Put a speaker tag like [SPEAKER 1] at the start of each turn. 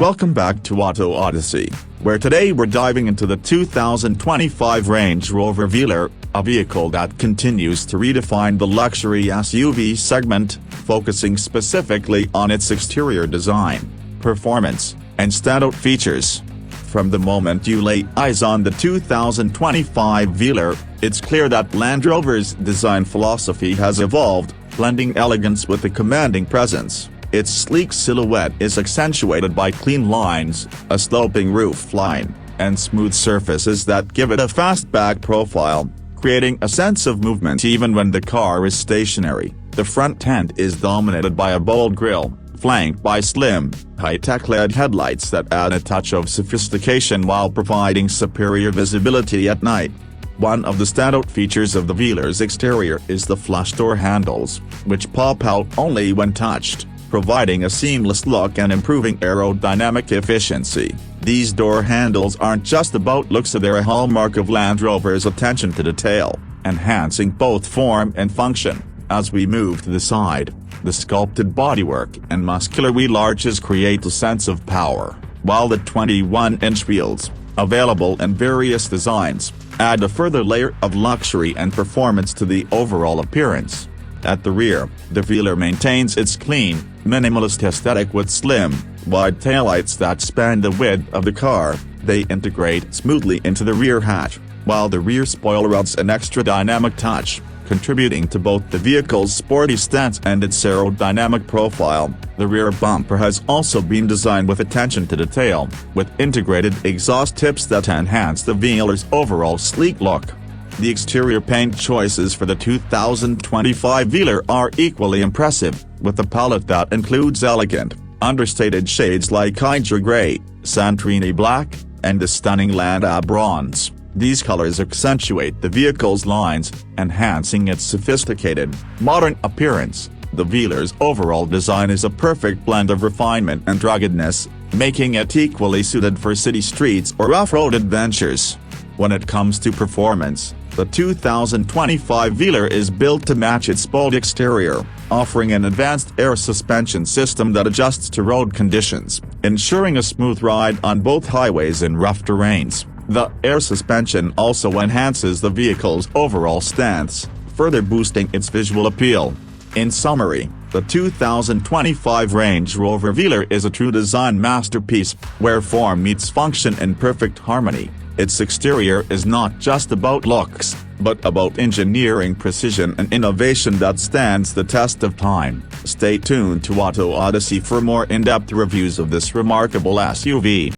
[SPEAKER 1] Welcome back to Auto Odyssey, where today we're diving into the 2025 Range Rover Velar, a vehicle that continues to redefine the luxury SUV segment, focusing specifically on its exterior design, performance, and standout features. From the moment you lay eyes on the 2025 Velar, it's clear that Land Rover's design philosophy has evolved, blending elegance with a commanding presence. Its sleek silhouette is accentuated by clean lines, a sloping roof line, and smooth surfaces that give it a fastback profile, creating a sense of movement even when the car is stationary. The front end is dominated by a bold grille, flanked by slim, high-tech LED headlights that add a touch of sophistication while providing superior visibility at night. One of the standout features of the Velar's exterior is the flush door handles, which pop out only when touched, providing a seamless look and improving aerodynamic efficiency. These door handles aren't just about looks, they're a hallmark of Land Rover's attention to detail, enhancing both form and function. As we move to the side, the sculpted bodywork and muscular wheel arches create a sense of power, while the 21-inch wheels, available in various designs, add a further layer of luxury and performance to the overall appearance. At the rear, the Velar maintains its clean, minimalist aesthetic with slim, wide taillights that span the width of the car. They integrate smoothly into the rear hatch, while the rear spoiler adds an extra dynamic touch, contributing to both the vehicle's sporty stance and its aerodynamic profile. The rear bumper has also been designed with attention to detail, with integrated exhaust tips that enhance the Velar's overall sleek look. The exterior paint choices for the 2025 Velar are equally impressive, with a palette that includes elegant, understated shades like Hydra Grey, Santorini Black, and the stunning Landa Bronze. These colors accentuate the vehicle's lines, enhancing its sophisticated, modern appearance. The Velar's overall design is a perfect blend of refinement and ruggedness, making it equally suited for city streets or off-road adventures. When it comes to performance, the 2025 Velar is built to match its bold exterior, offering an advanced air suspension system that adjusts to road conditions, ensuring a smooth ride on both highways and rough terrains. The air suspension also enhances the vehicle's overall stance, further boosting its visual appeal. In summary, the 2025 Range Rover Velar is a true design masterpiece, where form meets function in perfect harmony. Its exterior is not just about looks, but about engineering precision and innovation that stands the test of time. Stay tuned to Auto Odyssey for more in-depth reviews of this remarkable SUV.